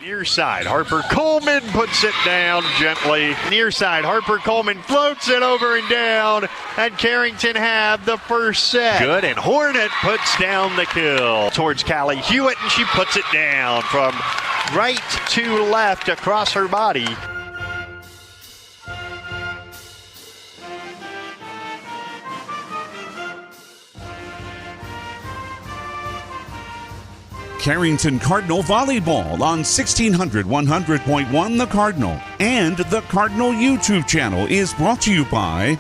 Near side, Harper Coleman puts it down gently. Near side, Harper Coleman floats it over and down, and Carrington have the first set. Good, and Hornet puts down the kill towards Callie Hewitt, and she puts it down from right to left across her body. Carrington Cardinal Volleyball on 1600 100.1 The Cardinal and the Cardinal YouTube channel is brought to you by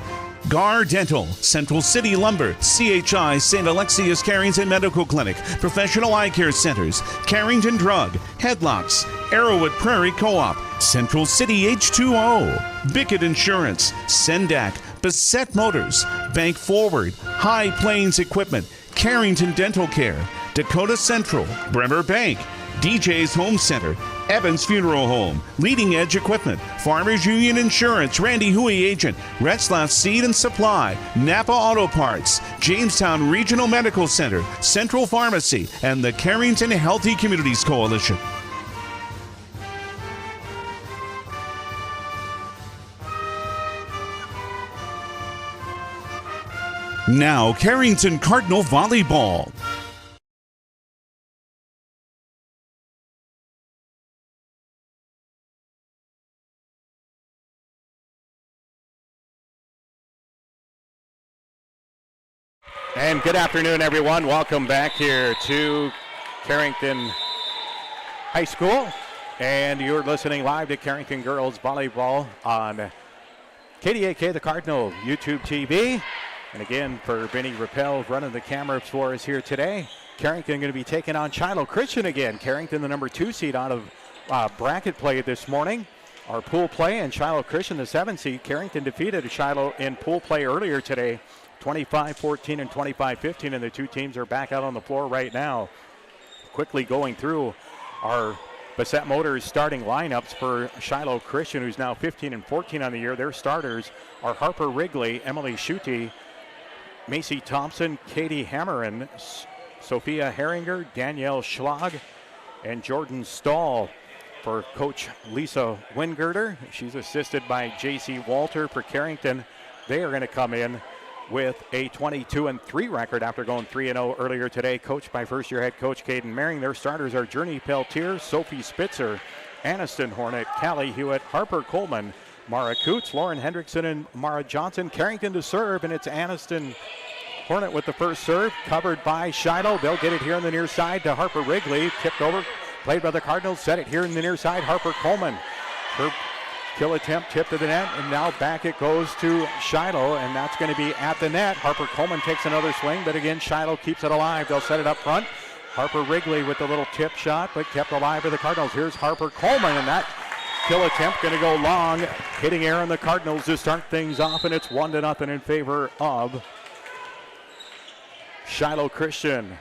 Gar Dental, Central City Lumber, CHI St. Alexius Carrington Medical Clinic, Professional Eye Care Centers, Carrington Drug, Headlocks, Arrowwood Prairie Co-op, Central City H2O, Bickett Insurance, Sendak, Bassett Motors, Bank Forward, High Plains Equipment, Carrington Dental Care, Dakota Central, Bremer Bank, DJ's Home Center, Evans Funeral Home, Leading Edge Equipment, Farmers Union Insurance, Randy Huey Agent, Retzlaff Seed and Supply, Napa Auto Parts, Jamestown Regional Medical Center, Central Pharmacy, and the Carrington Healthy Communities Coalition. Now, Carrington Cardinal Volleyball. And good afternoon, everyone. Welcome back here to Carrington High School. And you're listening live to Carrington Girls Volleyball on KDAK, the Cardinal YouTube TV. And again, for Benny Rappel running the camera for us here today, Carrington going to be taking on Shiloh Christian again. Carrington, the number 2 seed out of bracket play this morning. Our pool play, and Shiloh Christian, the 7 seed. Carrington defeated Shiloh in pool play earlier today, 25-14 and 25-15, and the two teams are back out on the floor right now. Quickly going through our Bassett Motors starting lineups for Shiloh Christian, who's now 15-14 on the year. Their starters are Harper Wrigley, Emily Schutte, Macy Thompson, Katie Hammerin, Sophia Herringer, Danielle Schlag, and Jordan Stahl. For Coach Lisa Wingirter, she's assisted by J.C. Walter. For Carrington, they are going to come in with a 22-3 record after going 3-0 earlier today, coached by first-year head coach Caden Mering. Their starters are Journey Peltier, Sophie Spitzer, Aniston Hornet, Callie Hewitt, Harper Coleman, Mara Coots, Lauren Hendrickson, and Mara Johnson. Carrington to serve, and it's Aniston Hornet with the first serve, covered by Shiloh. They'll get it here on the near side to Harper Wrigley, tipped over, played by the Cardinals, set it here in the near side, Harper Coleman. Her kill attempt tipped to the net, and now back it goes to Shiloh, and that's going to be at the net. Harper Coleman takes another swing, but again, Shiloh keeps it alive. They'll set it up front. Harper Wrigley with the little tip shot, but kept alive by the Cardinals. Here's Harper Coleman, and that kill attempt going to go long, hitting air on the Cardinals to start things off, and it's 1-0 in favor of Shiloh Christian.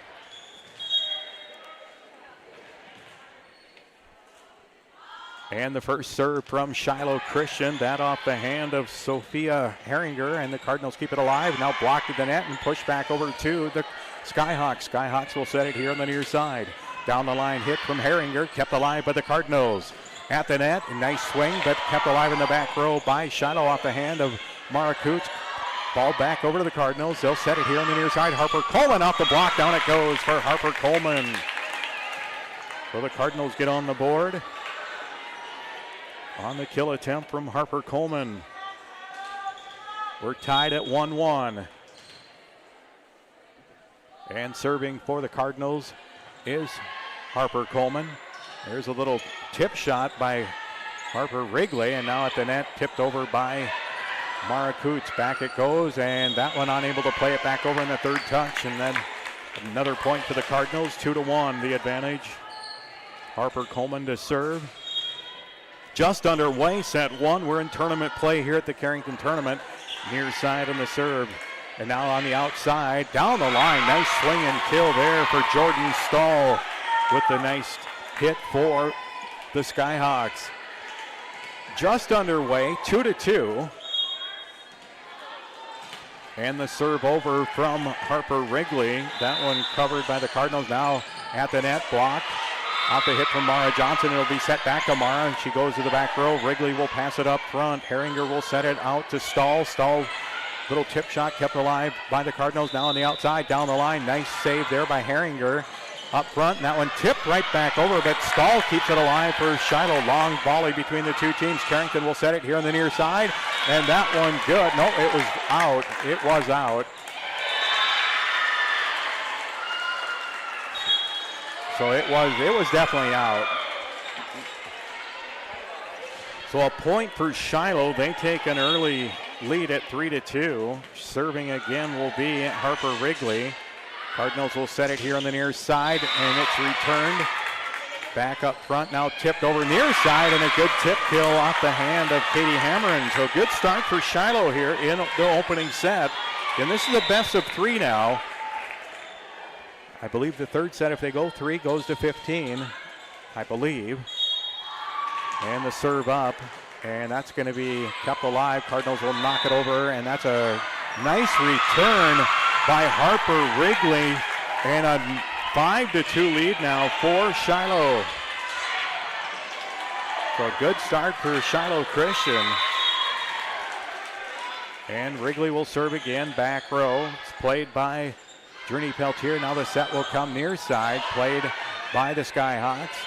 And the first serve from Shiloh Christian, that off the hand of Sophia Herringer, and the Cardinals keep it alive. Now blocked at the net and pushed back over to the Skyhawks. Skyhawks will set it here on the near side. Down the line hit from Herringer, kept alive by the Cardinals. At the net, a nice swing, but kept alive in the back row by Shiloh off the hand of Mara Coots. Ball back over to the Cardinals. They'll set it here on the near side. Harper Coleman off the block. Down it goes for Harper Coleman. So the Cardinals get on the board on the kill attempt from Harper Coleman. We're tied at 1-1. And serving for the Cardinals is Harper Coleman. There's a little tip shot by Harper Wrigley, and now at the net, tipped over by Mara Coots. Back it goes, and that one unable to play it back over in the third touch, and then another point for the Cardinals. 2-1, the advantage. Harper Coleman to serve. Just underway, set one. We're in tournament play here at the Carrington Tournament. Near side on the serve. And now on the outside, down the line. Nice swing and kill there for Jordan Stahl with the nice hit for the Skyhawks. Just underway, 2-2. And the serve over from Harper Wrigley. That one covered by the Cardinals. Now at the net, blocked Off the hit from Mara Johnson. It'll be set back to Mara, and she goes to the back row. Wrigley will pass it up front. Herringer will set it out to Stahl. Stahl, little tip shot kept alive by the Cardinals. Now on the outside, down the line. Nice save there by Herringer. Up front, and that one tipped right back over, but Stahl keeps it alive for Shiloh. Long volley between the two teams. Carrington will set it here on the near side, and that one good. No, it was out. It was out. So it was definitely out. So a point for Shiloh. They take an early lead at 3-2. Serving again will be Harper Wrigley. Cardinals will set it here on the near side, and it's returned. Back up front, now tipped over near side, and a good tip kill off the hand of Katie Hammerin. So good start for Shiloh here in the opening set. And this is the best of 3 now. I believe the third set, if they go 3, goes to 15, I believe. And the serve up, and that's going to be kept alive. Cardinals will knock it over, and that's a nice return by Harper Wrigley, and a 5-2 lead now for Shiloh. So a good start for Shiloh Christian. And Wrigley will serve again, back row. It's played by Journey Peltier. Now the set will come near side, played by the Skyhawks.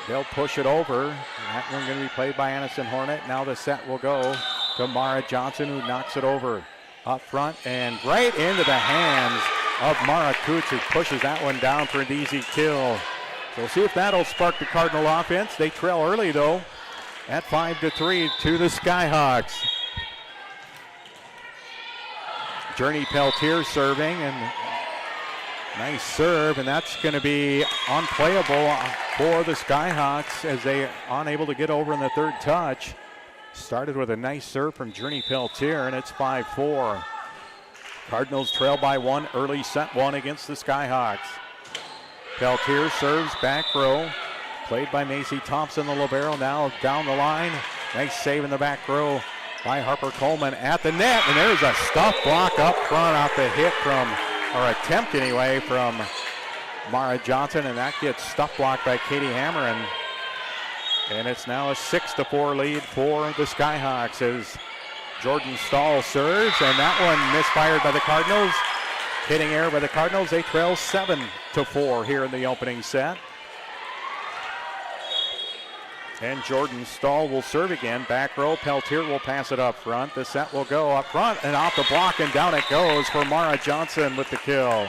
They'll push it over. That one going to be played by Aniston Hornet. Now the set will go to Mara Johnson, who knocks it over up front and right into the hands of Mara Coots, who pushes that one down for an easy kill. So we'll see if that'll spark the Cardinal offense. They trail early though at 5-3 to the Skyhawks. Journey Peltier serving, and nice serve, and that's going to be unplayable for the Skyhawks as they unable to get over in the third touch. Started with a nice serve from Journey Peltier, and it's 5-4. Cardinals trail by 1 early set 1 against the Skyhawks. Peltier serves back row, played by Macy Thompson, the libero. Now down the line, nice save in the back row by Harper Coleman at the net, and there's a stuff block up front off the hit from, or attempt anyway, from Mara Johnson, and that gets stuff blocked by Katie Hammerin. And it's now a 6-4 lead for the Skyhawks as Jordan Stahl serves, and that one misfired by the Cardinals. Hitting air by the Cardinals. They trail 7-4 here in the opening set. And Jordan Stahl will serve again. Back row, Peltier will pass it up front. The set will go up front and off the block, and down it goes for Mara Johnson with the kill.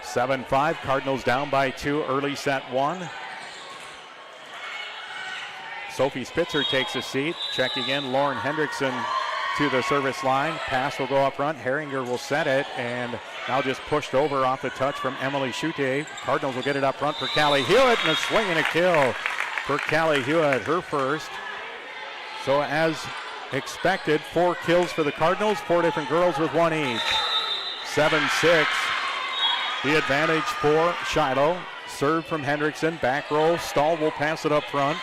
7-5, Cardinals down by 2 early set 1. Sophie Spitzer takes a seat. Checking in, Lauren Hendrickson to the service line. Pass will go up front. Herringer will set it, and now just pushed over off the touch from Emily Schute. Cardinals will get it up front for Callie Hewitt, and a swing and a kill for Callie Hewitt, her first. So as expected, 4 kills for the Cardinals, 4 different girls with 1 each. 7-6, the advantage for Shiloh. Serve from Hendrickson, back row. Stahl will pass it up front.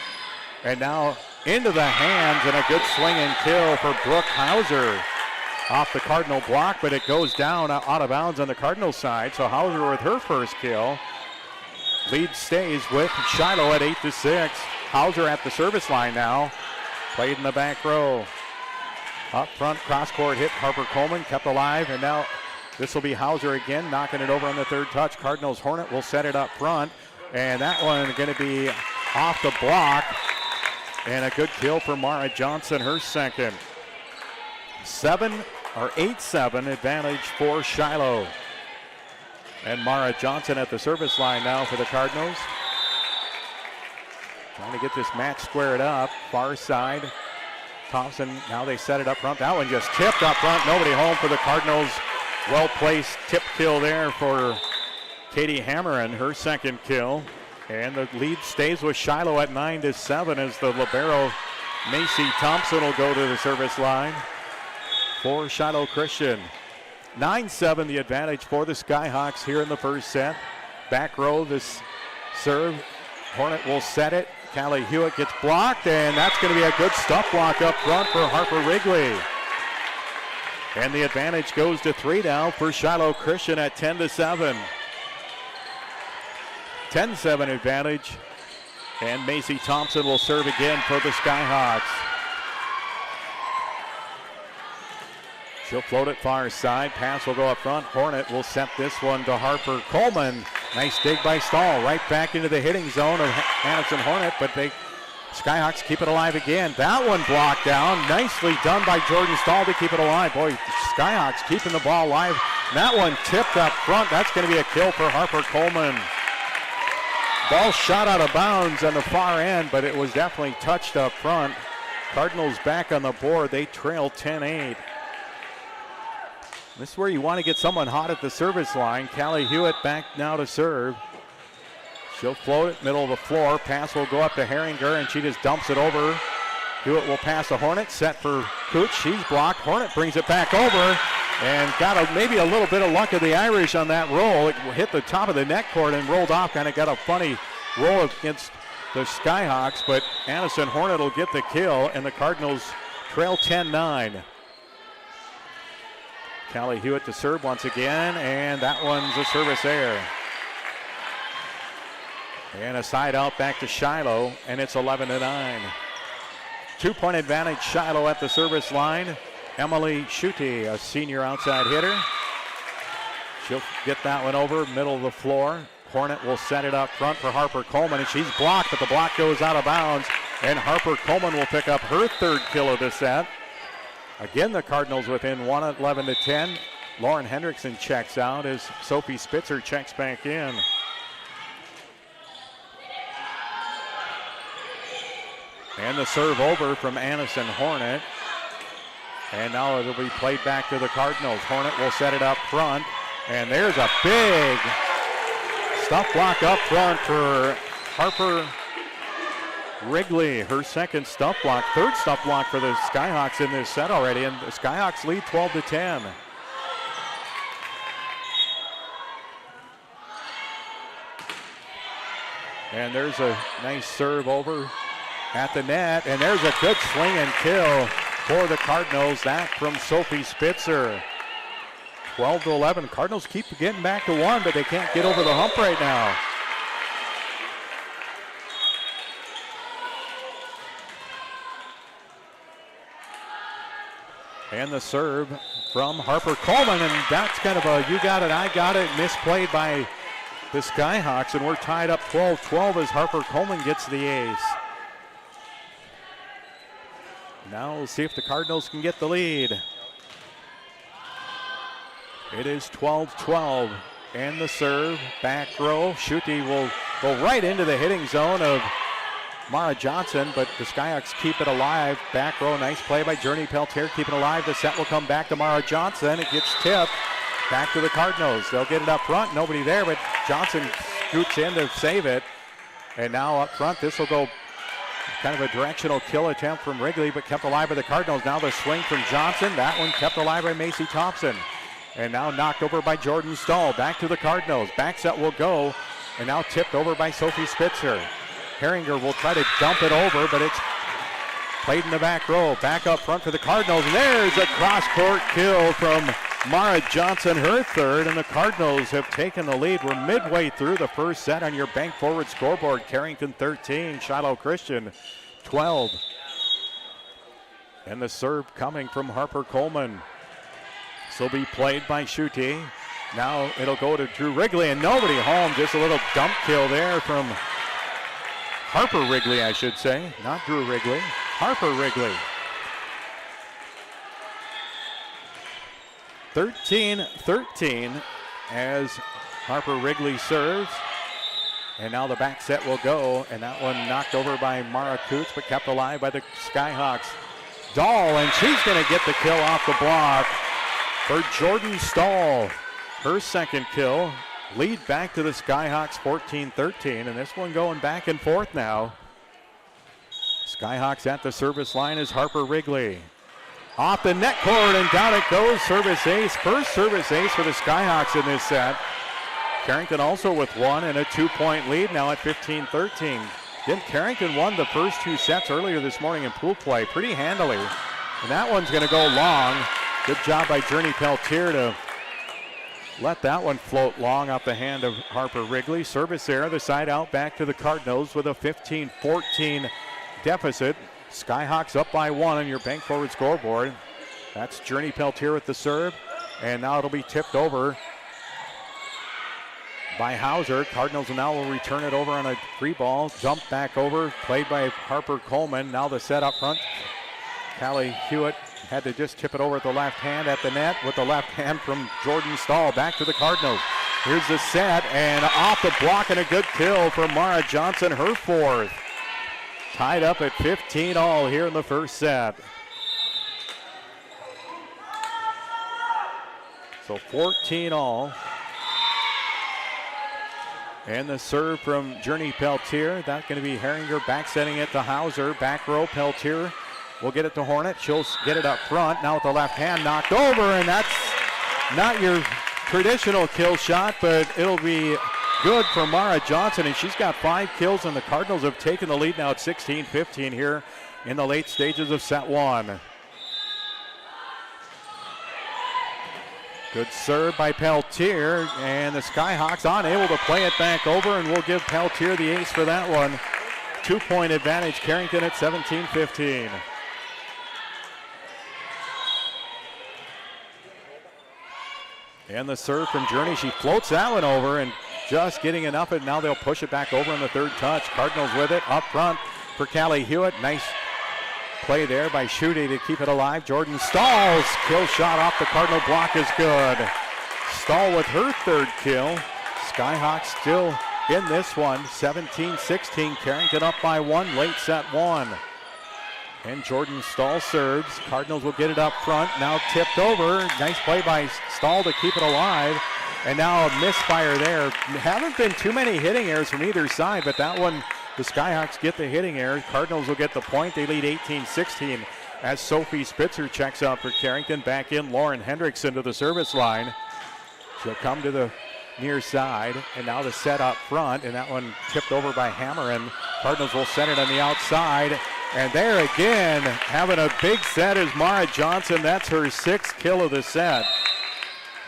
And now into the hands, and a good swing and kill for Brooke Hauser off the Cardinal block, but it goes down out of bounds on the Cardinal side. So Hauser with her first kill. Lead stays with Shiloh at 8-6. Hauser at the service line now. Played in the back row. Up front, cross-court hit. Harper Coleman kept alive, and now this will be Hauser again, knocking it over on the third touch. Cardinals Hornet will set it up front, and that one going to be off the block. And a good kill for Mara Johnson, her second. 8-7 advantage for Shiloh. And Mara Johnson at the service line now for the Cardinals. Trying to get this match squared up. Far side. Thompson, now they set it up front. That one just tipped up front. Nobody home for the Cardinals. Well-placed tip kill there for Katie Hammerin, her second kill. And the lead stays with Shiloh at 9-7 as the libero Macy Thompson will go to the service line for Shiloh Christian. 9-7 the advantage for the Skyhawks here in the first set. Back row, this serve. Hornet will set it. Callie Hewitt gets blocked, and that's going to be a good stuff block up front for Harper Wrigley. And the advantage goes to 3 now for Shiloh Christian at 10-7. 10-7 advantage. And Macy Thompson will serve again for the Skyhawks. She'll float it far side. Pass will go up front. Hornet will set this one to Harper Coleman. Nice dig by Stahl. Right back into the hitting zone of Addison Hornet, but Skyhawks keep it alive again. That one blocked down. Nicely done by Jordan Stahl to keep it alive. Boy, Skyhawks keeping the ball alive. And that one tipped up front. That's going to be a kill for Harper Coleman. Ball shot out of bounds on the far end, but it was definitely touched up front. Cardinals back on the board. They trail 10-8. This is where you want to get someone hot at the service line. Callie Hewitt back now to serve. She'll float it middle of the floor. Pass will go up to Herringer, and she just dumps it over. Hewitt will pass to Hornet. Set for Cooch. She's blocked. Hornet brings it back over and got maybe a little bit of luck of the Irish on that roll. It hit the top of the net cord and rolled off. Kind of got a funny roll against the Skyhawks, but Addison Hornet will get the kill, and the Cardinals trail 10-9. Callie Hewitt to serve once again, and that one's a service error. And a side out back to Shiloh, and it's 11-9. 2-point advantage, Shiloh at the service line. Emily Schutte, a senior outside hitter. She'll get that one over, middle of the floor. Hornet will set it up front for Harper Coleman, and she's blocked, but the block goes out of bounds, and Harper Coleman will pick up her third kill of the set. Again, the Cardinals within 1 at 11-10. Lauren Hendrickson checks out as Sophie Spitzer checks back in. And the serve over from Addison Hornet. And now it'll be played back to the Cardinals. Hornet will set it up front. And there's a big stuff block up front for Harper Wrigley. Her second stuff block, third stuff block for the Skyhawks in this set already. And the Skyhawks lead 12-10. And there's a nice serve over at the net. And there's a good swing and kill for the Cardinals. That from Sophie Spitzer. 12-11. Cardinals keep getting back to one, but they can't get over the hump right now. And the serve from Harper Coleman, and that's kind of a you got it, I got it, misplayed by the Skyhawks, and we're tied up 12-12 as Harper Coleman gets the ace. Now we'll see if the Cardinals can get the lead. It is 12-12, and the serve, back row. Schutte will go right into the hitting zone of Mara Johnson, but the Skyhawks keep it alive. Back row, nice play by Journey Peltier, keeping it alive. The set will come back to Mara Johnson. It gets tipped back to the Cardinals. They'll get it up front, nobody there, but Johnson scoots in to save it. And now up front, this will go kind of a directional kill attempt from Wrigley, but kept alive by the Cardinals. Now the swing from Johnson. That one kept alive by Macy Thompson. And now knocked over by Jordan Stahl. Back to the Cardinals. Back set will go. And now tipped over by Sophie Spitzer. Herringer will try to dump it over, but it's played in the back row. Back up front for the Cardinals. And there's a cross-court kill from Mara Johnson, her third. And the Cardinals have taken the lead. We're midway through the first set on your bank forward scoreboard. Carrington 13, Shiloh Christian 12. And the serve coming from Harper Coleman. This will be played by Schutte. Now it'll go to Drew Wrigley, and nobody home. Just a little dump kill there from Harper Wrigley, I should say. Not Drew Wrigley, Harper Wrigley. 13-13 as Harper Wrigley serves. And now the back set will go, and that one knocked over by Mara Coots, but kept alive by the Skyhawks. Dahl, and she's going to get the kill off the block for Jordan Stahl. Her second kill. Lead back to the Skyhawks 14-13, and this one going back and forth now. Skyhawks at the service line is Harper Wrigley. Off the net cord, and down it goes. Service ace. First service ace for the Skyhawks in this set. Carrington also with one and a 2-point lead now at 15-13. Then Carrington won the first two sets earlier this morning in pool play pretty handily. And that one's going to go long. Good job by Journey Peltier to let that one float long off the hand of Harper Wrigley. Service there, the side out back to the Cardinals with a 15-14 deficit. Skyhawks up by 1 on your bank forward scoreboard. That's Journey Peltier with the serve. And now it'll be tipped over by Hauser. Cardinals now will return it over on a free ball. Jump back over, played by Harper Coleman. Now the set up front. Callie Hewitt had to just tip it over with the left hand at the net with the left hand from Jordan Stahl. Back to the Cardinals. Here's the set, and off the block, and a good kill for Mara Johnson, her 4th. Tied up at 15 all here in the first set. So 14 all. And the serve from Journey Peltier. That's going to be Herringer back setting it to Hauser. Back row, Peltier will get it to Hornet. She'll get it up front. Now with the left hand knocked over, and that's not your traditional kill shot, but it'll be good for Mara Johnson, and she's got 5 kills, and the Cardinals have taken the lead now at 16-15 here in the late stages of set 1. Good serve by Peltier, and the Skyhawks unable to play it back over, and we'll give Peltier the ace for that one. 2-point advantage, Carrington at 17-15. And the serve from Journey, she floats that one over and just getting enough of it. Now they'll push it back over in the third touch. Cardinals with it up front for Callie Hewitt. Nice play there by Schutte to keep it alive. Jordan Stahl's kill shot off the Cardinal block is good. Stahl with her 3rd kill. Skyhawks still in this one. 17-16. Carrington up by 1. Late set 1. And Jordan Stahl serves. Cardinals will get it up front. Now tipped over. Nice play by Stahl to keep it alive. And now a misfire there. Haven't been too many hitting errors from either side, but that one, the Skyhawks get the hitting error. Cardinals will get the point. They lead 18-16 as Sophie Spitzer checks out for Carrington. Back in Lauren Hendrickson to the service line. She'll come to the near side, and now the set up front, and that one tipped over by Hammerin. Cardinals will set it on the outside. And there again, having a big set is Mara Johnson. That's her 6th kill of the set.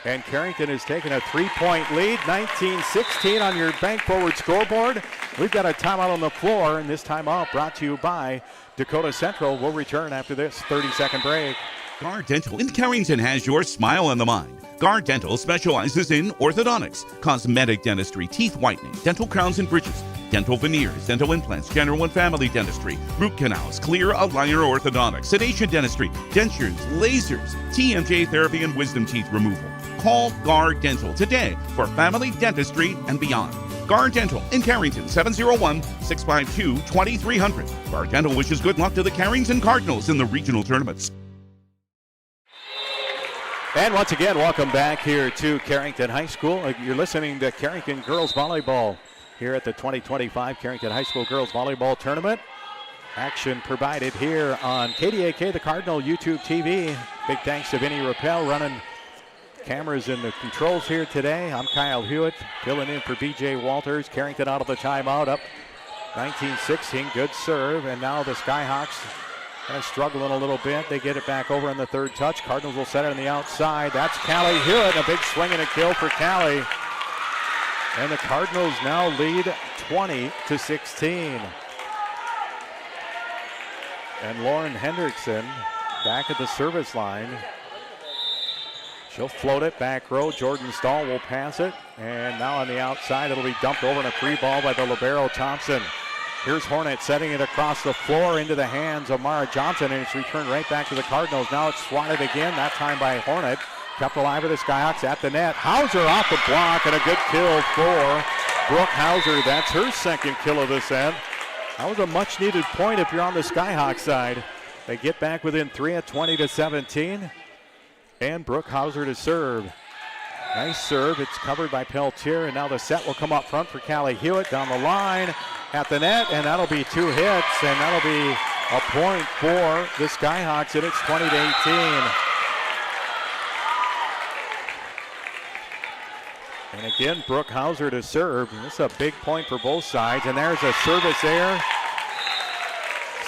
And Carrington has taken a 3-point lead, 19-16 on your bank forward scoreboard. We've got a timeout on the floor, and this timeout brought to you by Dakota Central. We'll return after this 30-second break. Guard Dental in Carrington has your smile on the mind. Guard Dental specializes in orthodontics, cosmetic dentistry, teeth whitening, dental crowns and bridges, dental veneers, dental implants, general and family dentistry, root canals, clear aligner orthodontics, sedation dentistry, dentures, lasers, TMJ therapy, and wisdom teeth removal. Call Guard Dental today for family dentistry and beyond. Guard Dental in Carrington, 701-652-2300. Guard Dental wishes good luck to the Carrington Cardinals in the regional tournaments. And once again, welcome back here to Carrington High School. You're listening to Carrington Girls Volleyball here at the 2025 Carrington High School Girls Volleyball Tournament. Action provided here on KDAK, the Cardinal YouTube TV. Big thanks to Vinny Rappel running cameras in the controls here today. I'm Kyle Hewitt, filling in for BJ Walters. Carrington out of the timeout, up 19-16. Good serve, and now the Skyhawks kind of struggling a little bit. They get it back over on the third touch. Cardinals will set it on the outside. That's Callie Hewitt, a big swing and a kill for Callie. And the Cardinals now lead 20-16. And Lauren Hendrickson back at the service line. She'll float it back row. Jordan Stahl will pass it. And now on the outside, it'll be dumped over in a free ball by the libero Thompson. Here's Hornet setting it across the floor into the hands of Mara Johnson, and it's returned right back to the Cardinals. Now it's swatted again, that time by Hornet. Kept alive with the Skyhawks at the net. Hauser off the block, and a good kill for Brooke Hauser. That's her 2nd kill of the set. That was a much-needed point if you're on the Skyhawk side. They get back within 3 at 20-17. And Brooke Hauser to serve. Nice serve. It's covered by Peltier, and now the set will come up front for Callie Hewitt down the line at the net, and that'll be 2 hits, and that'll be a point for the Skyhawks, and it's 20-18. And again, Brooke Hauser to serve. This is a big point for both sides, and there's a service error.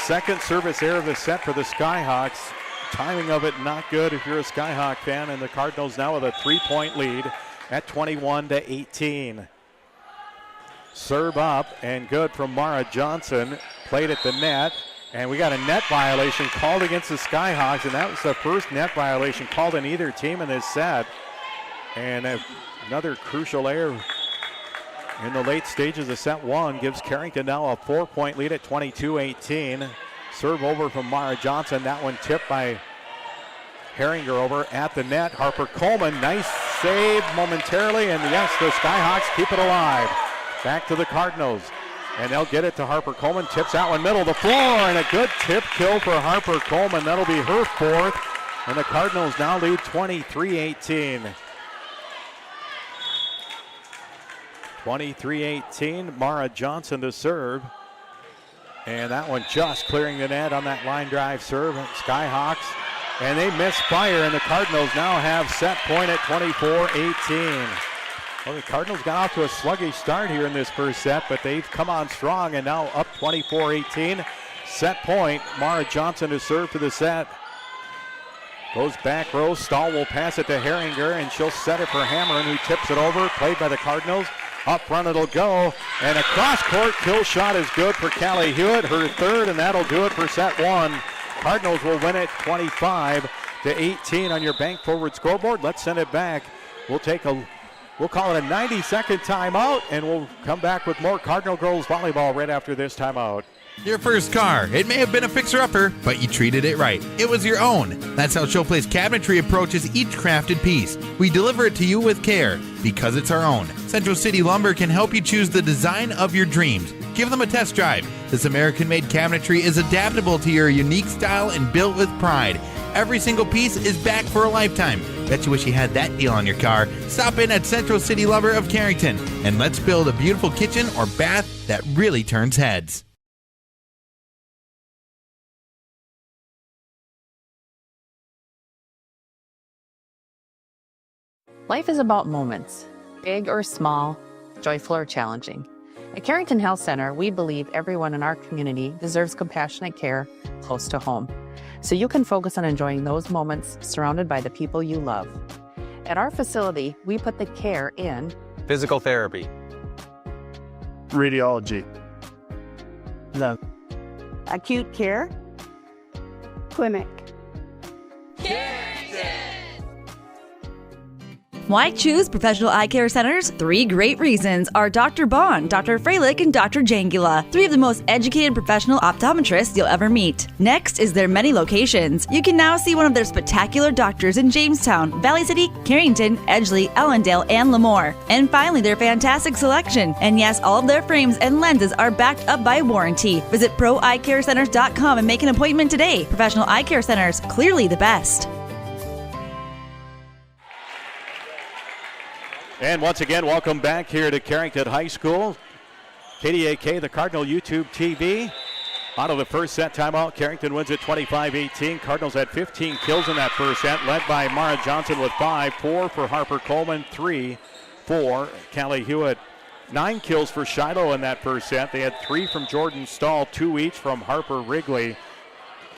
2nd service error of the set for the Skyhawks. Timing of it not good if you're a Skyhawk fan, and the Cardinals now with a 3-point lead, at 21-18. Serve up and good from Mara Johnson. Played at the net. And we got a net violation called against the Skyhawks, and that was the first net violation called on either team in this set. And another crucial error in the late stages of set one gives Carrington now a 4-point lead at 22-18. Serve over from Mara Johnson. That one tipped by Herringer over at the net. Harper Coleman, nice save momentarily, and yes, the Skyhawks keep it alive. Back to the Cardinals. And they'll get it to Harper Coleman. Tips that one middle of the floor, and a good tip kill for Harper Coleman. That'll be her fourth. And the Cardinals now lead 23-18. 23-18. Mara Johnson to serve. And that one just clearing the net on that line drive serve. Skyhawks. And they miss fire, and the Cardinals now have set point at 24-18. Well, the Cardinals got off to a sluggish start here in this first set, but they've come on strong and now up 24-18. Set point. Mara Johnson to serve for the set. Goes back row. Stahl will pass it to Herringer, and she'll set it for Hammerin, who tips it over. Played by the Cardinals. Up front it'll go, and a cross-court kill shot is good for Callie Hewitt, her third, and that'll do it for set one. Cardinals will win it 25-18 on your bank forward scoreboard. Let's send it back. We'll call it a 90-second timeout, and we'll come back with more Cardinal Girls Volleyball right after this timeout. Your first car. It may have been a fixer-upper, but you treated it right. It was your own. That's how Showplace Cabinetry approaches each crafted piece. We deliver it to you with care, because it's our own. Central City Lumber can help you choose the design of your dreams. Give them a test drive. This American-made cabinetry is adaptable to your unique style and built with pride. Every single piece is back for a lifetime. Bet you wish you had that deal on your car. Stop in at Central City Lumber of Carrington, and let's build a beautiful kitchen or bath that really turns heads. Life is about moments, big or small, joyful or challenging. At Carrington Health Center, we believe everyone in our community deserves compassionate care close to home, so you can focus on enjoying those moments surrounded by the people you love. At our facility, we put the care in physical therapy, radiology, the acute care, clinic. Why choose Professional Eye Care Centers? 3 great reasons are Dr. Bond, Dr. Freilich, and Dr. Jangula, 3 of the most educated professional optometrists you'll ever meet. Next is their many locations. You can now see one of their spectacular doctors in Jamestown, Valley City, Carrington, Edgeley, Ellendale, and Lemoore. And finally, their fantastic selection. And yes, all of their frames and lenses are backed up by warranty. Visit ProEyeCareCenters.com and make an appointment today. Professional Eye Care Centers, clearly the best. And once again, welcome back here to Carrington High School. KDAK, the Cardinal YouTube TV. Out of the first set timeout, Carrington wins it 25-18. Cardinals had 15 kills in that first set, led by Mara Johnson with 5, 4 for Harper Coleman, 3 for Callie Hewitt. 9 kills for Shiloh in that first set. They had 3 from Jordan Stahl, 2 each from Harper Wrigley,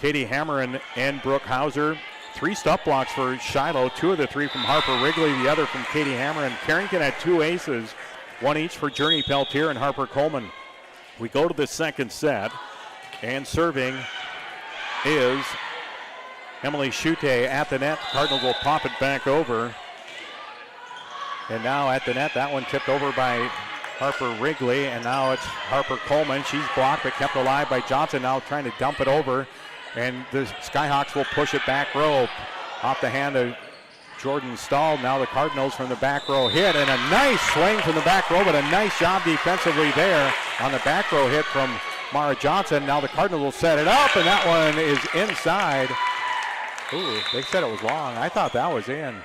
Katie Hammerin, and Brooke Hauser. 3 stop blocks for Shiloh, 2 of the 3 from Harper Wrigley, the other from Katie Hammerin. Carrington had 2 aces, 1 each for Journey Peltier and Harper Coleman. We go to the second set, and serving is Emily Schute at the net. Cardinals will pop it back over. And now at the net, that one tipped over by Harper Wrigley, and now it's Harper Coleman. She's blocked but kept alive by Johnson, now trying to dump it over. And the Skyhawks will push it back row off the hand of Jordan Stahl. Now the Cardinals from the back row hit, and a nice swing from the back row, but a nice job defensively there on the back row hit from Mara Johnson. Now the Cardinals will set it up, and that one is inside. Ooh, they said it was long. I thought that was in.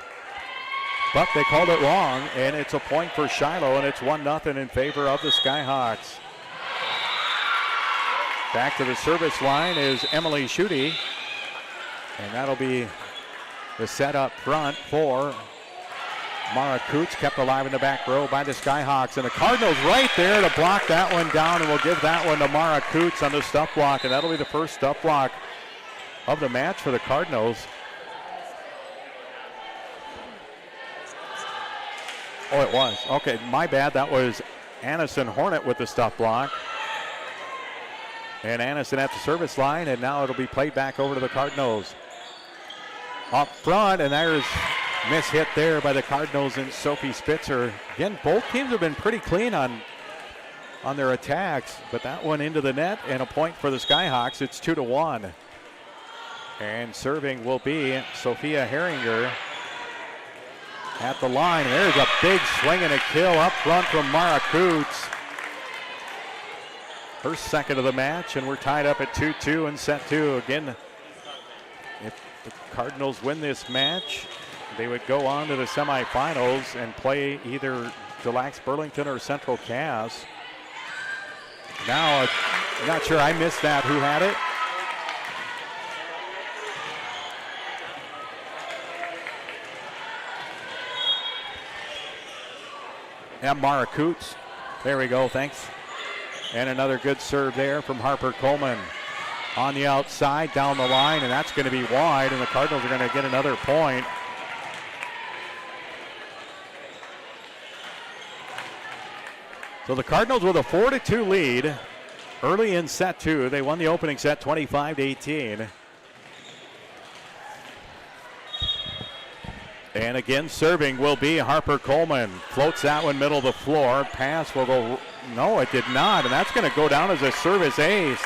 But they called it long, and it's a point for Shiloh, and it's 1-0 in favor of the Skyhawks. Back to the service line is Emily Schute, and that'll be the set up front for Mara Coots, kept alive in the back row by the Skyhawks. And the Cardinals right there to block that one down, and we'll give that one to Mara Coots on the stuff block, and that'll be the first stuff block of the match for the Cardinals. Oh, it was. Okay, my bad. That was Annison Hornet with the stuff block. And Annison at the service line, and now it'll be played back over to the Cardinals. Up front, and there's miss hit there by the Cardinals and Sophie Spitzer. Again, both teams have been pretty clean on their attacks, but that one into the net and a point for the Skyhawks. It's 2-1. And serving will be Sophia Herringer at the line. There's a big swing and a kill up front from Mara Coots. Her second of the match, and we're tied up at 2-2 in set 2. Again, if the Cardinals win this match, they would go on to the semifinals and play either Des Lacs Burlington or Central Cass. Now, I'm not sure, I missed that. Who had it? Yeah, Mara Coots. There we go, thanks. And another good serve there from Harper Coleman. On the outside, down the line, and that's going to be wide, and the Cardinals are going to get another point. So the Cardinals with a 4-2 lead early in set 2. They won the opening set 25-18. And again, serving will be Harper Coleman. Floats that one middle of the floor. Pass will go, no, it did not. And that's going to go down as a service ace.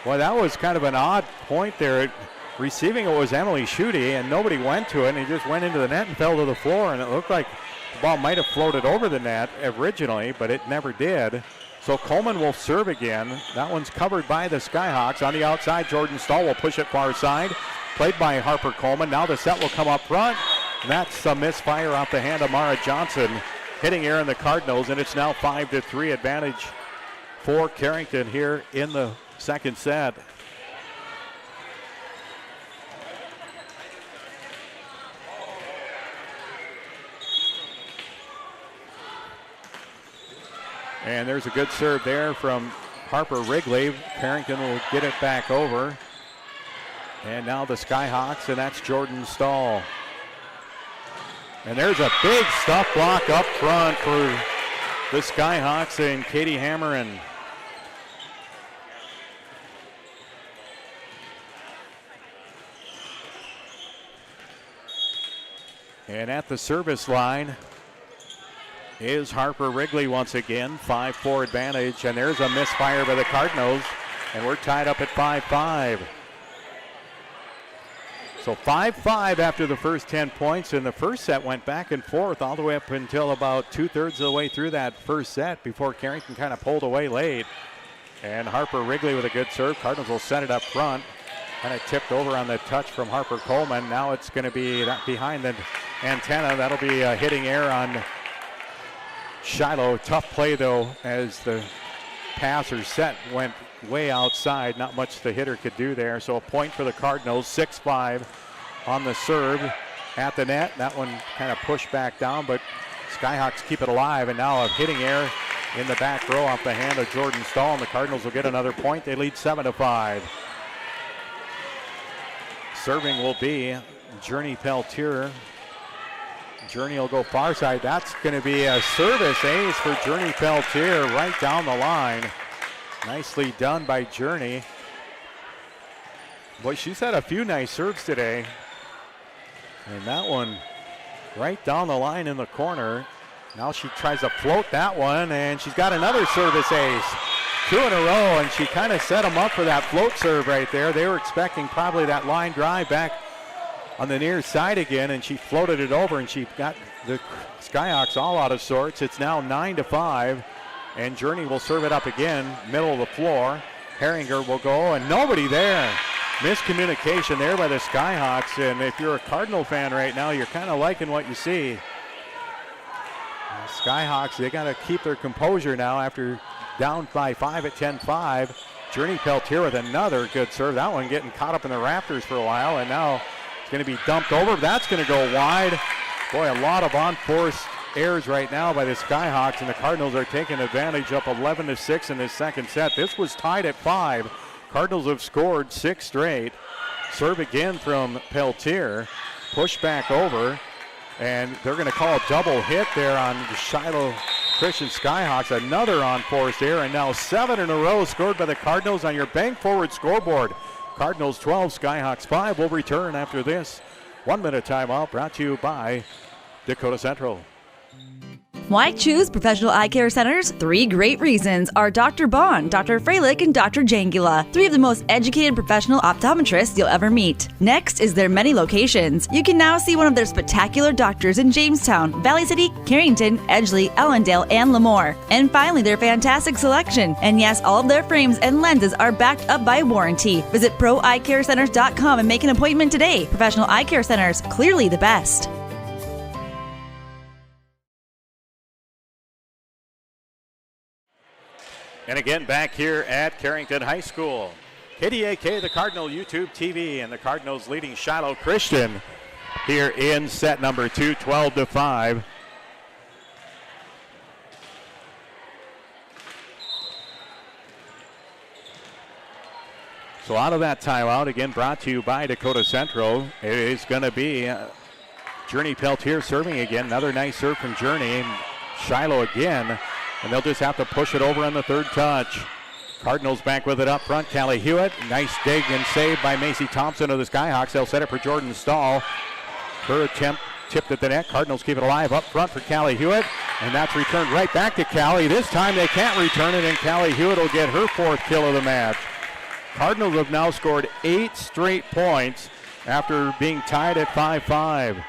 Boy, that was kind of an odd point there. Receiving it was Emily Schutte, and nobody went to it. And he just went into the net and fell to the floor. And it looked like the ball might have floated over the net originally, but it never did. So Coleman will serve again. That one's covered by the Skyhawks. On the outside, Jordan Stahl will push it far side. Played by Harper Coleman. Now the set will come up front. And that's a misfire off the hand of Mara Johnson. Hitting here in the Cardinals, and it's now 5-3 advantage for Carrington here in the second set. And there's a good serve there from Harper Wrigley. Carrington will get it back over. And now the Skyhawks, and that's Jordan Stahl. And there's a big stuff block up front for the Skyhawks and Katie Hammerin. And at the service line is Harper Wrigley once again. 5-4 advantage, and there's a misfire by the Cardinals, and we're tied up at 5-5. So 5-5 after the first 10 points, and the first set went back and forth all the way up until about 2/3 of the way through that first set before Carrington kind of pulled away late. And Harper Wrigley with a good serve. Cardinals will set it up front. Kind of tipped over on the touch from Harper Coleman. Now it's going to be that behind the antenna. That'll be a hitting error on Shiloh. Tough play though, as the pass or set went way outside. Not much the hitter could do there. So a point for the Cardinals. 6-5 on the serve at the net. That one kind of pushed back down, but Skyhawks keep it alive. And now a hitting error in the back row off the hand of Jordan Stahl, and the Cardinals will get another point. They lead 7-5. Serving will be Journey Peltier. Journey will go far side. That's going to be a service ace for Journey Peltier right down the line. Nicely done by Journey. Boy, she's had a few nice serves today. And that one right down the line in the corner. Now she tries to float that one, and she's got another service ace. 2 in a row, and she kind of set them up for that float serve right there. They were expecting probably that line drive back on the near side again, and she floated it over, and she got the Skyhawks all out of sorts. It's now 9-5. And Journey will serve it up again, middle of the floor. Herringer will go, and nobody there. Miscommunication there by the Skyhawks, and if you're a Cardinal fan right now, you're kind of liking what you see. The Skyhawks, they got to keep their composure now after down by 5 at 10-5. Journey Peltier with another good serve. That one getting caught up in the rafters for a while, and now it's going to be dumped over. That's going to go wide. Boy, a lot of on-force errors right now by the Skyhawks, and the Cardinals are taking advantage, up 11-6 in this second set. This was tied at 5. Cardinals have scored 6 straight. Serve again from Peltier. Push back over. And they're going to call a double hit there on the Shiloh Christian Skyhawks. Another on-forced error, and now 7 in a row scored by the Cardinals on your bank forward scoreboard. Cardinals 12, Skyhawks 5. Will return after this 1-minute timeout, brought to you by Dakota Central. Why choose Professional Eye Care Centers? 3 great reasons are Dr. Bond, Dr. Freilich, and Dr. Jangula, 3 of the most educated professional optometrists you'll ever meet. Next is their many locations. You can now see one of their spectacular doctors in Jamestown, Valley City, Carrington, Edgeley, Ellendale, and Lemoore. And finally, their fantastic selection. And yes, all of their frames and lenses are backed up by warranty. Visit ProEyeCareCenters.com and make an appointment today. Professional Eye Care Centers, clearly the best. And again, back here at Carrington High School. KDAK, the Cardinal YouTube TV, and the Cardinals leading Shiloh Christian here in set number 2, 12-5. So out of that timeout, again brought to you by Dakota Central, it is going to be Journey Peltier serving again. Another nice serve from Journey. Shiloh again. And they'll just have to push it over on the third touch. Cardinals back with it up front. Callie Hewitt, nice dig and save by Macy Thompson of the Skyhawks. They'll set it for Jordan Stahl. Her attempt tipped at the net. Cardinals keep it alive up front for Callie Hewitt. And that's returned right back to Callie. This time they can't return it, and Callie Hewitt will get her 4th kill of the match. Cardinals have now scored 8 straight points after being tied at 5-5.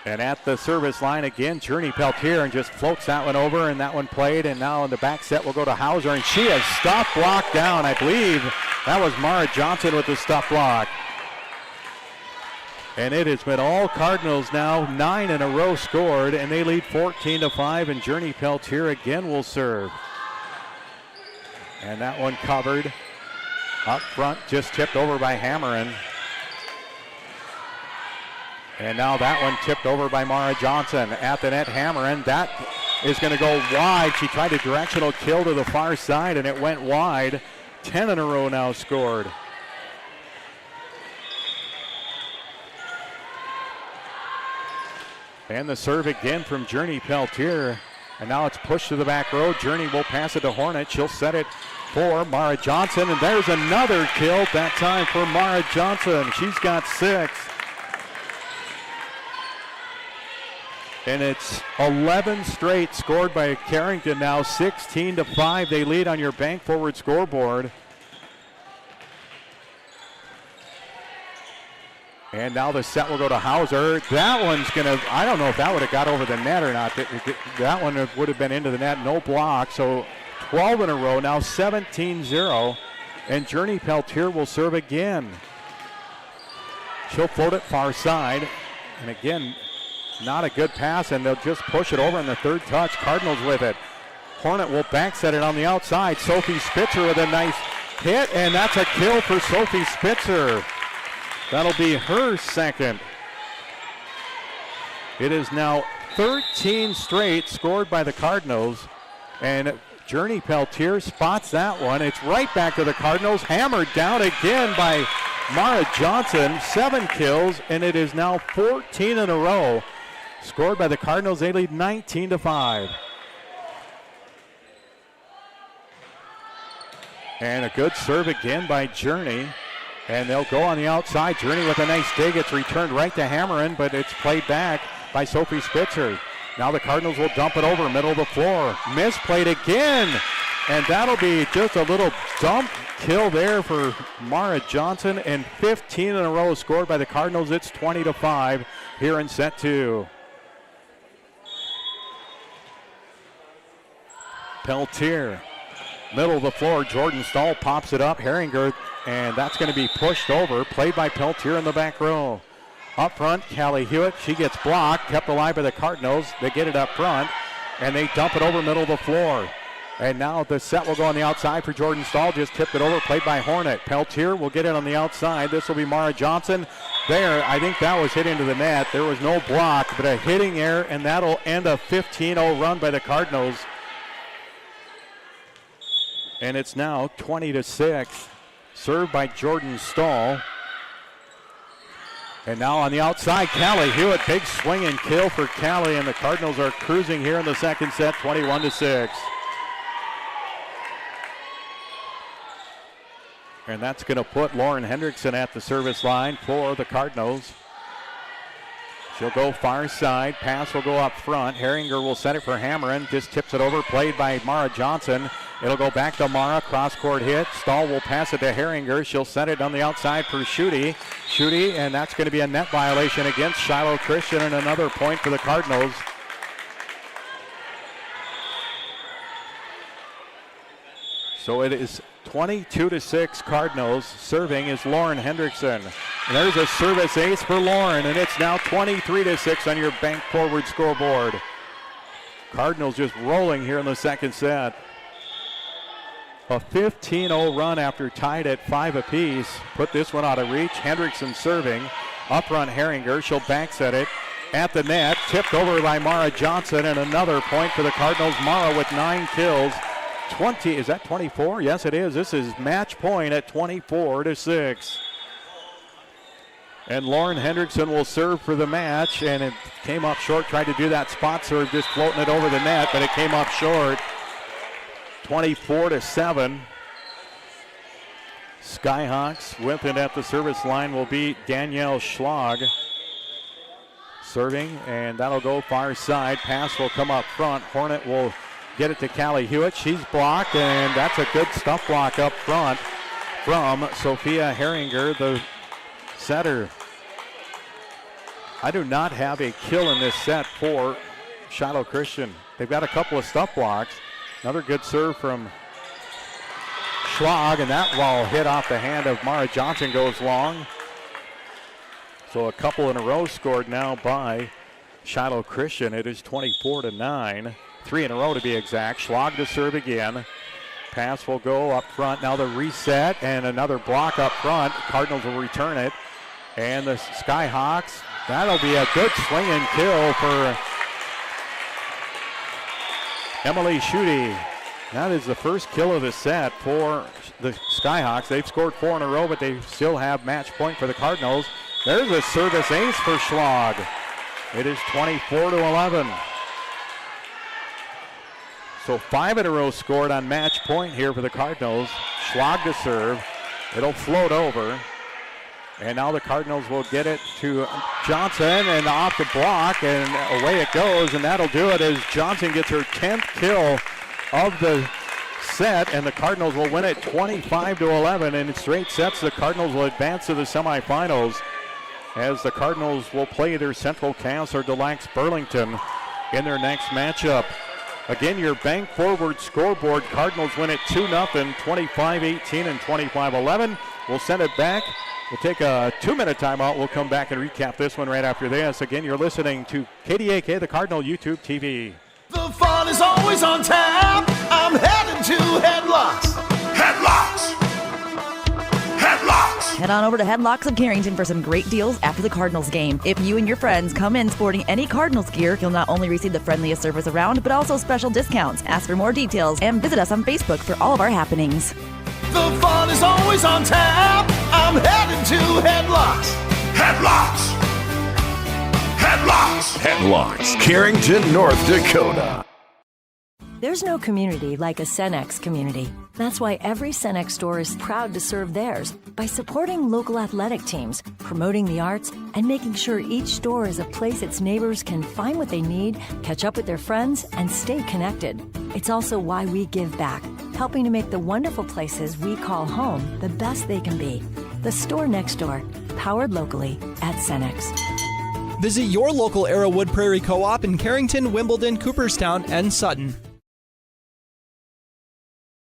And at the service line again, Journey Peltier, and just floats that one over, and that one played. And now in the back set, we'll go to Hauser, and she has stuff blocked down. I believe that was Mara Johnson with the stuff block. And it has been all Cardinals now, 9 in a row scored, and they lead 14-5, and Journey Peltier again will serve. And that one covered up front, just tipped over by Hammerin. And now that one tipped over by Mara Johnson. At the net, Hammerin. That is going to go wide. She tried a directional kill to the far side, and it went wide. 10 in a row now scored. And the serve again from Journey Peltier. And now it's pushed to the back row. Journey will pass it to Hornet. She'll set it for Mara Johnson. And there's another kill, that time for Mara Johnson. She's got 6. And it's 11 straight scored by Carrington now, 16-5. They lead on your bank forward scoreboard. And now the set will go to Hauser. That one's going to, I don't know if that would have got over the net or not. That one would have been into the net, no block. So 12 in a row, now 17-0. And Journey Peltier will serve again. She'll float it far side. And again, not a good pass, and they'll just push it over on the third touch. Cardinals with it. Hornet will back set it on the outside. Sophie Spitzer with a nice hit, and that's a kill for Sophie Spitzer. That'll be her 2nd. It is now 13 straight scored by the Cardinals, and Journey Peltier spots that one. It's right back to the Cardinals, hammered down again by Mara Johnson. 7 kills, and it is now 14 in a row. Scored by the Cardinals, they lead 19-5. And a good serve again by Journey. And they'll go on the outside. Journey with a nice dig. It's returned right to Hammerin, but it's played back by Sophie Spitzer. Now the Cardinals will dump it over, middle of the floor. Misplayed again. And that'll be just a little dump kill there for Mara Johnson. And 15 in a row scored by the Cardinals. It's 20-5 here in set 2. Peltier, middle of the floor. Jordan Stahl pops it up. Herringer, and that's going to be pushed over. Played by Peltier in the back row. Up front, Callie Hewitt. She gets blocked, kept alive by the Cardinals. They get it up front, and they dump it over middle of the floor. And now the set will go on the outside for Jordan Stahl. Just tipped it over, played by Hornet. Peltier will get it on the outside. This will be Mara Johnson. There, I think that was hit into the net. There was no block, but a hitting error, and that'll end a 15-0 run by the Cardinals. And it's now 20-6. Served by Jordan Stahl. And now on the outside, Callie Hewitt, big swing and kill for Callie, and the Cardinals are cruising here in the second set, 21-6. And that's going to put Lauren Hendrickson at the service line for the Cardinals. She'll go far side. Pass will go up front. Herringer will set it for Hammerin. Just tips it over. Played by Mara Johnson. It'll go back to Mara. Cross-court hit. Stahl will pass it to Herringer. She'll set it on the outside for Schutte. Schutte, and that's going to be a net violation against Shiloh Christian, and another point for the Cardinals. So it is 22-6 Cardinals. Serving is Lauren Hendrickson. And there's a service ace for Lauren, and it's now 23-6 on your bank forward scoreboard. Cardinals just rolling here in the second set. A 15-0 run after tied at 5 apiece. Put this one out of reach. Hendrickson serving. Up front Herringer. She'll back set it at the net. Tipped over by Mara Johnson, and another point for the Cardinals. Mara with 9 kills. 20, is that 24? Yes, it is. This is match point at 24-6. And Lauren Hendrickson will serve for the match, and it came up short. Tried to do that spot serve, just floating it over the net, but it came up short. 24-7. Skyhawks with it at the service line will be Danielle Schlag. Serving, and that'll go far side. Pass will come up front. Hornet will get it to Callie Hewitt. She's blocked, and that's a good stuff block up front from Sophia Herringer, the setter. I do not have a kill in this set for Shiloh Christian. They've got a couple of stuff blocks. Another good serve from Schlag, and that ball hit off the hand of Mara Johnson, goes long. So a couple in a row scored now by Shiloh Christian. It is 24-9. 3 in a row to be exact. Schlag to serve again. Pass will go up front. Now the reset and another block up front. Cardinals will return it. And the Skyhawks, that'll be a good swing and kill for Emily Schutte. That is the first kill of the set for the Skyhawks. They've scored 4 in a row, but they still have match point for the Cardinals. There's a service ace for Schlag. It is 24-11. So 5 in a row scored on match point here for the Cardinals. Schlag to serve. It'll float over. And now the Cardinals will get it to Johnson, and off the block, and away it goes, and that'll do it as Johnson gets her 10th kill of the set, and the Cardinals will win it 25-11. In straight sets, the Cardinals will advance to the semifinals as the Cardinals will play their Central Cass or Des Lacs Burlington in their next matchup. Again, your bank forward scoreboard, Cardinals win it 2-0, 25-18, and 25-11. We'll send it back. We'll take a 2-minute timeout. We'll come back and recap this one right after this. Again, you're listening to KDAK, the Cardinal YouTube TV. The fun is always on tap. I'm heading to Headlocks. Headlocks. Headlocks. Head on over to Headlocks of Carrington for some great deals after the Cardinals game. If you and your friends come in sporting any Cardinals gear, you'll not only receive the friendliest service around, but also special discounts. Ask for more details and visit us on Facebook for all of our happenings. The fun is always on tap. I'm heading to Headlocks. Headlocks. Headlocks. Headlocks, Carrington, North Dakota. There's no community like a Cenex community. That's why every Cenex store is proud to serve theirs by supporting local athletic teams, promoting the arts, and making sure each store is a place its neighbors can find what they need, catch up with their friends, and stay connected. It's also why we give back, helping to make the wonderful places we call home the best they can be. The store next door, powered locally at Cenex. Visit your local Arrowwood Prairie Co-op in Carrington, Wimbledon, Cooperstown, and Sutton.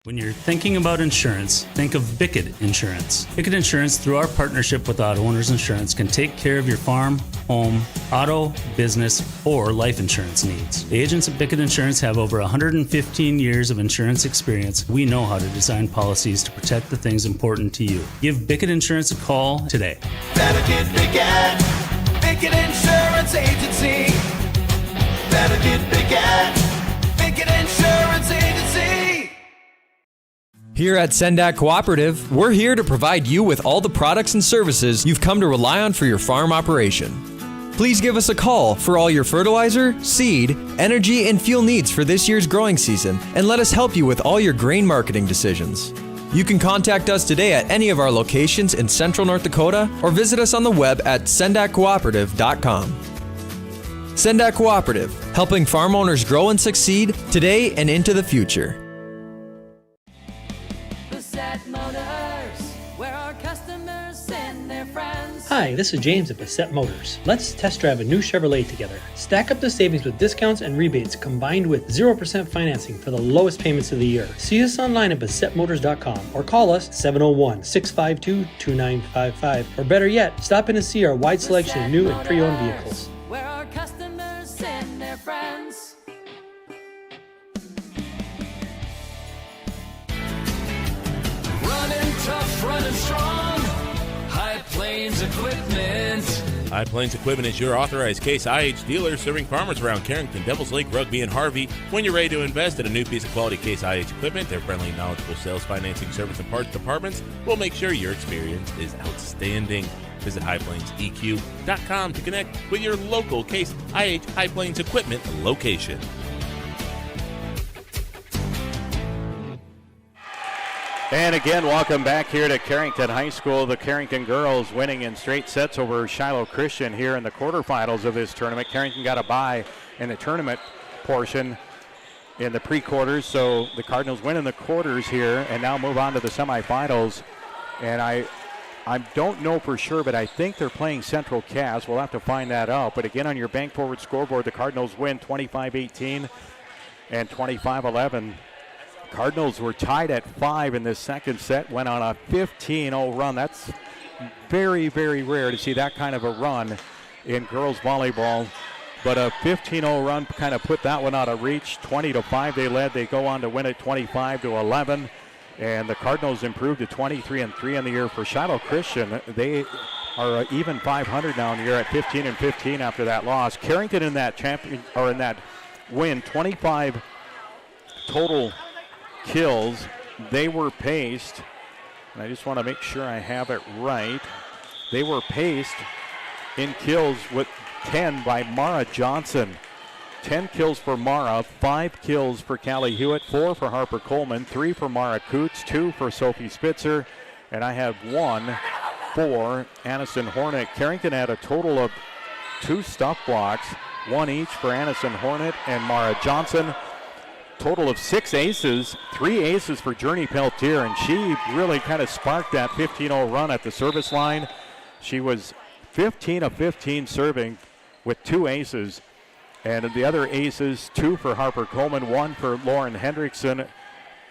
When you're thinking about insurance, think of Bickett Insurance. Bickett Insurance, through our partnership with Auto Owners Insurance, can take care of your farm, home, auto, business, or life insurance needs. The agents at Bickett Insurance have over 115 years of insurance experience. We know how to design policies to protect the things important to you. Give Bickett Insurance a call today. Better get Bickett. Bickett Insurance Agency. Better get Bickett. Bickett Insurance Agency. Here at Sendak Cooperative, we're here to provide you with all the products and services you've come to rely on for your farm operation. Please give us a call for all your fertilizer, seed, energy, and fuel needs for this year's growing season, and let us help you with all your grain marketing decisions. You can contact us today at any of our locations in Central North Dakota or visit us on the web at sendakcooperative.com. Sendak Cooperative, helping farm owners grow and succeed today and into the future. Hi, this is James at Bassett Motors. Let's test drive a new Chevrolet together. Stack up the savings with discounts and rebates combined with 0% financing for the lowest payments of the year. See us online at BassettMotors.com or call us 701-652-2955. Or better yet, stop in and see our wide selection of new and pre-owned vehicles. Where our customers send their friends. Running tough, running strong. High Plains Equipment. High Plains Equipment is your authorized Case IH dealer serving farmers around Carrington, Devils Lake, Rugby, and Harvey. When you're ready to invest in a new piece of quality Case IH equipment, their friendly, knowledgeable sales, financing, service, and parts departments will make sure your experience is outstanding. Visit highplainseq.com to connect with your local Case IH High Plains Equipment location. And again, welcome back here to Carrington High School. The Carrington girls winning in straight sets over Shiloh Christian here in the quarterfinals of this tournament. Carrington got a bye in the tournament portion in the pre-quarters, so the Cardinals win in the quarters here and now move on to the semifinals. And I don't know for sure, but I think they're playing Central Cass. We'll have to find that out. But again, on your bank forward scoreboard, the Cardinals win 25-18 and 25-11. Cardinals were tied at 5 in this second set, went on a 15-0 run. That's very, very rare to see that kind of a run in girls volleyball. But a 15-0 run kind of put that one out of reach. 20-5 they led. They go on to win it 25-11. And the Cardinals improved to 23-3 in the year. For Shiloh Christian, they are even 500 now in the year at 15-15 after that loss. Carrington in that in that win, 25 total kills. They were paced, and I just want to make sure I have it right. They were paced in kills with 10 by Mara Johnson. 10 kills for Mara, 5 kills for Callie Hewitt, 4 for Harper Coleman, 3 for Mara Coots, 2 for Sophie Spitzer, and I have 1 for Aniston Hornet. Carrington had a total of 2 stuff blocks, 1 each for Aniston Hornet and Mara Johnson. Total of 6 aces, 3 aces for Journey Peltier, and she really kind of sparked that 15-0 run at the service line. She was 15 of 15 serving with 2 aces, and the other aces, 2 for Harper Coleman, 1 for Lauren Hendrickson,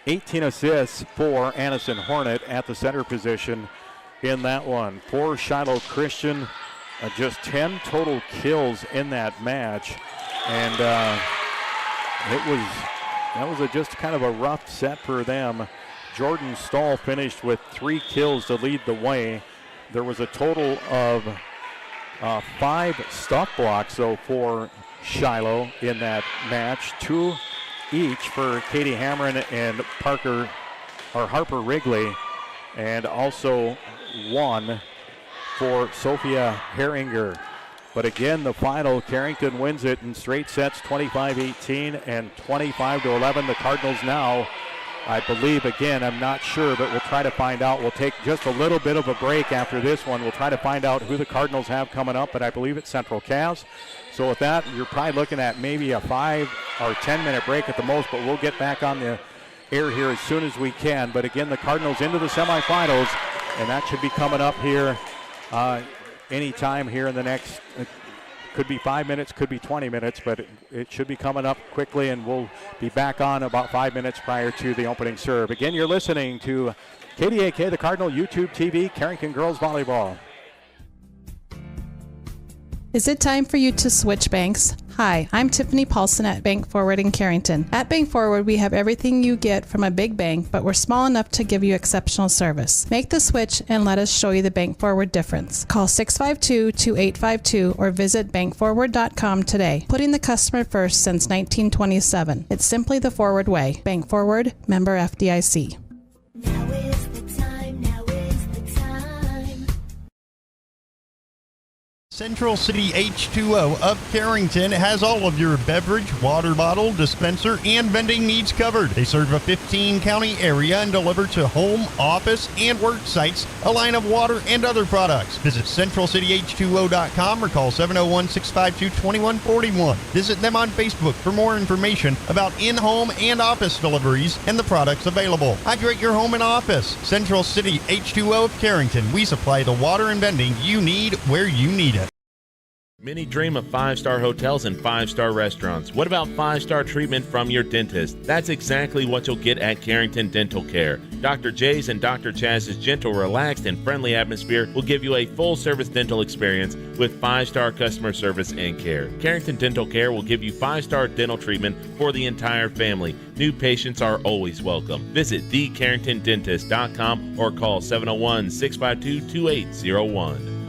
18 assists for Aniston Hornet at the center position in that one. For Shiloh Christian, just 10 total kills in that match, and that was just kind of a rough set for them. Jordan Stahl finished with 3 kills to lead the way. There was a total of 5 stuff blocks, though, for Shiloh in that match. 2 each for Katie Hamron and Harper Wrigley, and also 1 for Sophia Herringer. But again, the final, Carrington wins it in straight sets, 25-18 and 25-11. The Cardinals now, I believe, again, I'm not sure, but we'll try to find out. We'll take just a little bit of a break after this one. We'll try to find out who the Cardinals have coming up, but I believe it's Central Cass. So with that, you're probably looking at maybe a 5 or 10-minute break at the most, but we'll get back on the air here as soon as we can. But again, the Cardinals into the semifinals, and that should be coming up here anytime here in the next, could be 5 minutes, could be 20 minutes, but it should be coming up quickly, and we'll be back on about 5 minutes prior to the opening serve. Again, you're listening to KDAK, the Cardinal YouTube TV, Carrington Girls Volleyball. Is it time for you to switch banks? Hi, I'm Tiffany Paulson at Bank Forward in Carrington. At Bank Forward, we have everything you get from a big bank, but we're small enough to give you exceptional service. Make the switch and let us show you the Bank Forward difference. Call 652-2852 or visit bankforward.com today. Putting the customer first since 1927. It's simply the forward way. Bank Forward, member FDIC. Central City H2O of Carrington has all of your beverage, water bottle, dispenser, and vending needs covered. They serve a 15-county area and deliver to home, office, and work sites a line of water and other products. Visit CentralCityH2O.com or call 701-652-2141. Visit them on Facebook for more information about in-home and office deliveries and the products available. Hydrate your home and office. Central City H2O of Carrington. We supply the water and vending you need where you need it. Many dream of 5-star hotels and 5-star restaurants. What about 5-star treatment from your dentist? That's exactly what you'll get at Carrington Dental Care. Dr. J's and Dr. Chaz's gentle, relaxed, and friendly atmosphere will give you a full-service dental experience with 5-star customer service and care. Carrington Dental Care will give you 5-star dental treatment for the entire family. New patients are always welcome. Visit thecarringtondentist.com or call 701-652-2801.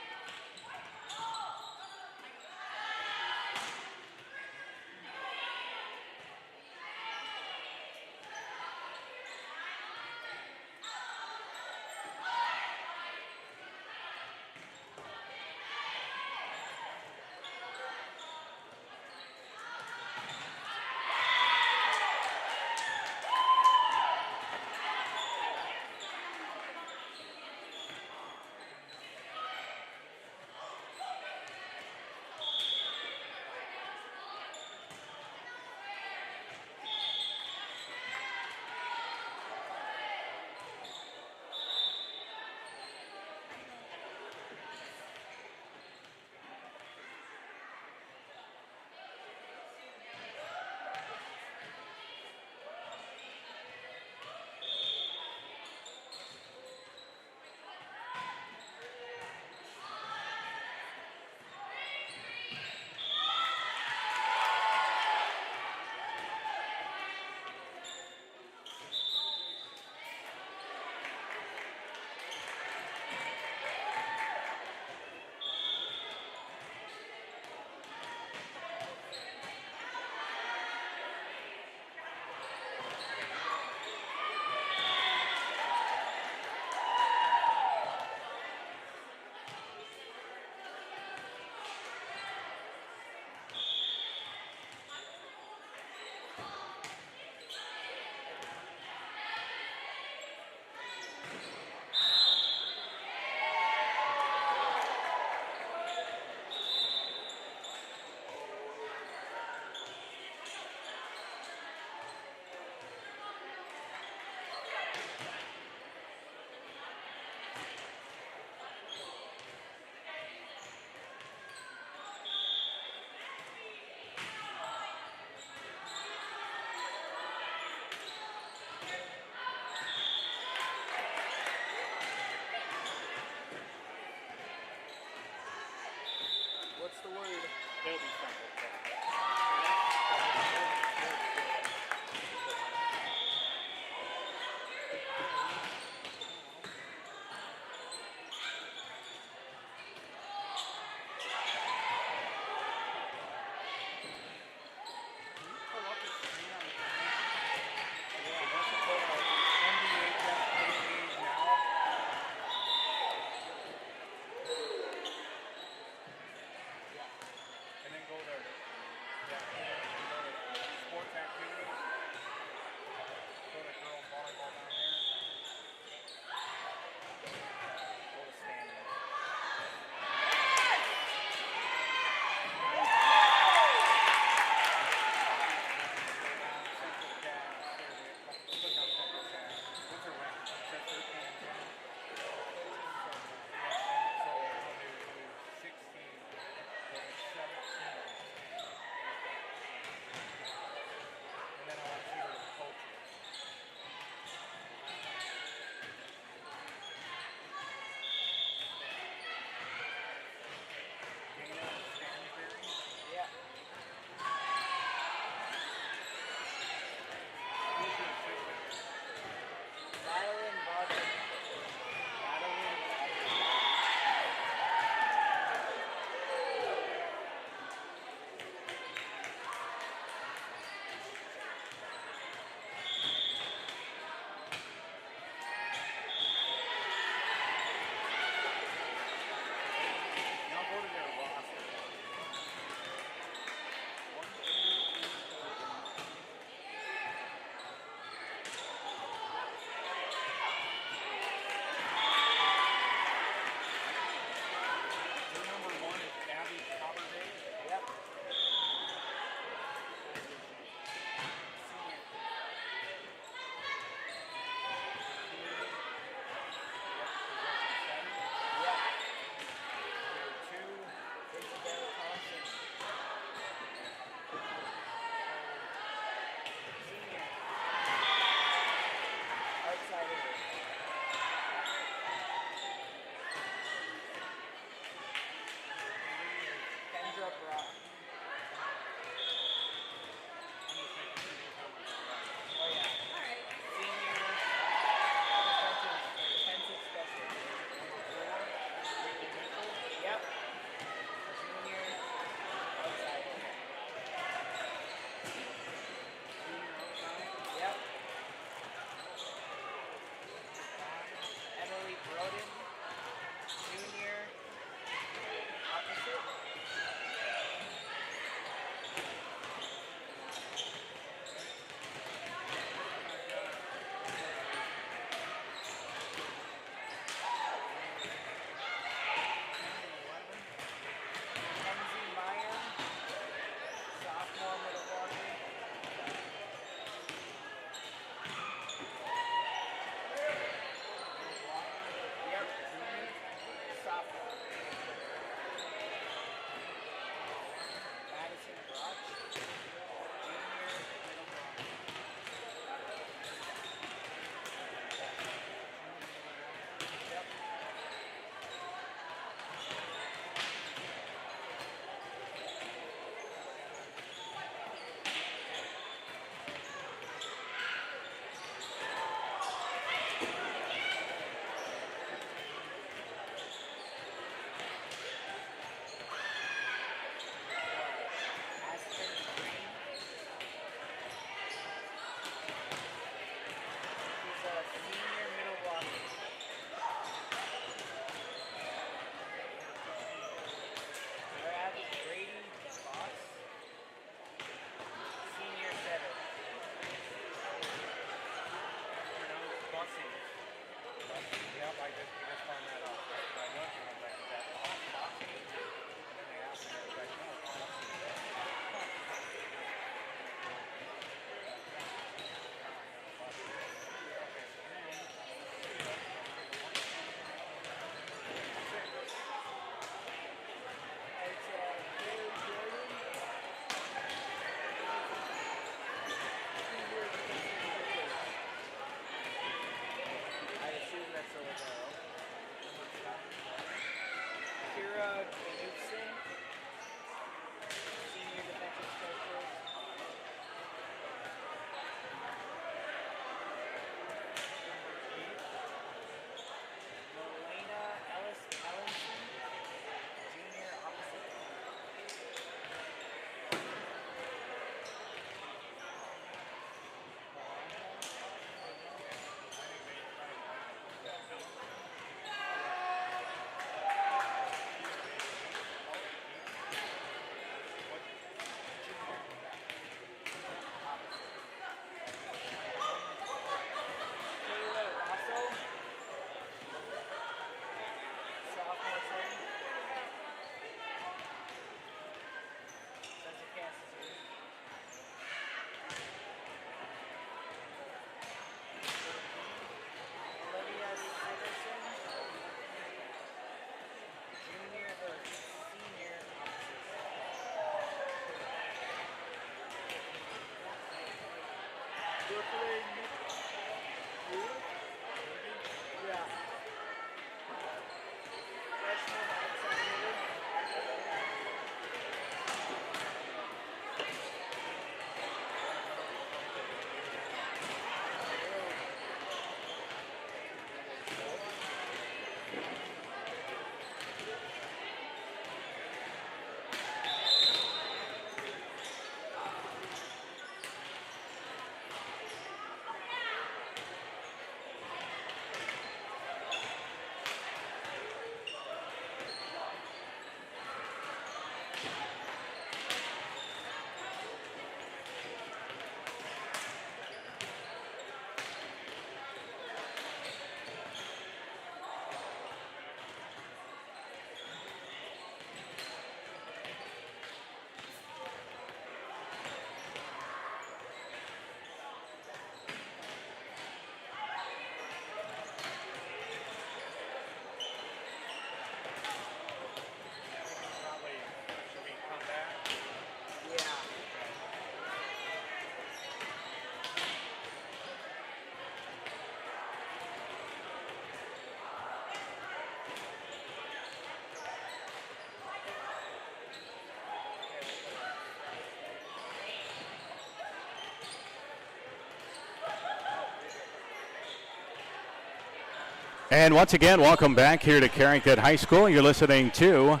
And once again, welcome back here to Carrington High School. You're listening to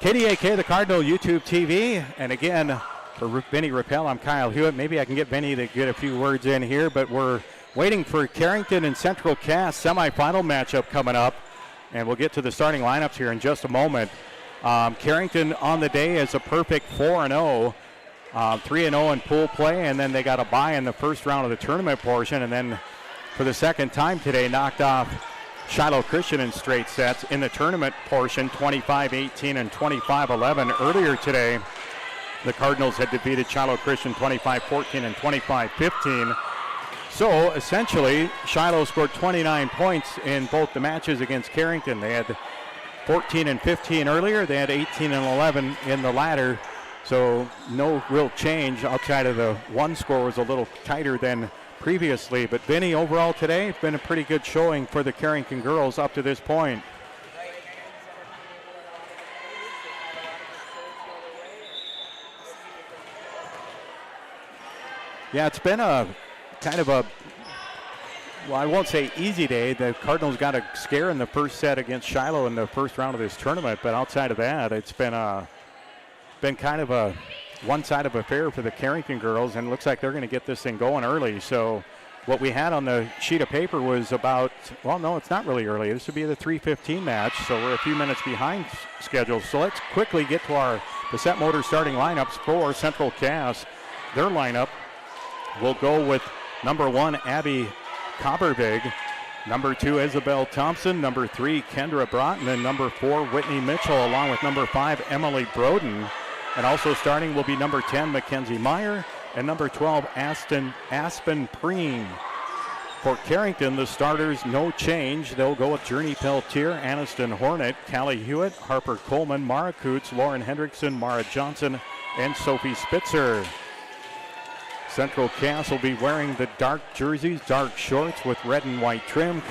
KDAK, the Cardinal YouTube TV. And again, for Vinny Rappel, I'm Kyle Hewitt. Maybe I can get Vinny to get a few words in here, but we're waiting for Carrington and Central Cass semifinal matchup coming up. And we'll get to the starting lineups here in just a moment. Carrington on the day is a perfect 4-0. 3-0 in pool play, and then they got a bye in the first round of the tournament portion. And then for the second time today, knocked off Shiloh Christian in straight sets in the tournament portion, 25-18 and 25-11. Earlier today, the Cardinals had defeated Shiloh Christian 25-14 and 25-15. So essentially, Shiloh scored 29 points in both the matches against Carrington. They had 14 and 15 earlier. They had 18 and 11 in the latter. So no real change outside of the one score was a little tighter than previously. But Vinny, overall today, it's been a pretty good showing for the Carrington girls up to this point. Yeah, it's been a kind of a, well, I won't say easy day. The Cardinals got a scare in the first set against Shiloh in the first round of this tournament. But outside of that, it's been kind of a one-sided affair for the Carrington girls, and it looks like they're going to get this thing going early. So what we had on the sheet of paper was about, well, no, it's not really early. This would be the 3:15 match, so we're a few minutes behind schedule. So let's quickly get to the Set Motors starting lineups for Central Cass. Their lineup will go with number 1, Abby Coppervig, number 2, Isabel Thompson, number 3, Kendra Broughton, and number 4, Whitney Mitchell, along with number 5, Emily Broden. And also starting will be number 10, Mackenzie Meyer, and number 12, Aspen Preen. For Carrington, the starters, no change. They'll go with Journey Peltier, Aniston Hornet, Callie Hewitt, Harper Coleman, Mara Coots, Lauren Hendrickson, Mara Johnson, and Sophie Spitzer. Central Cass will be wearing the dark jerseys, dark shorts with red and white trim.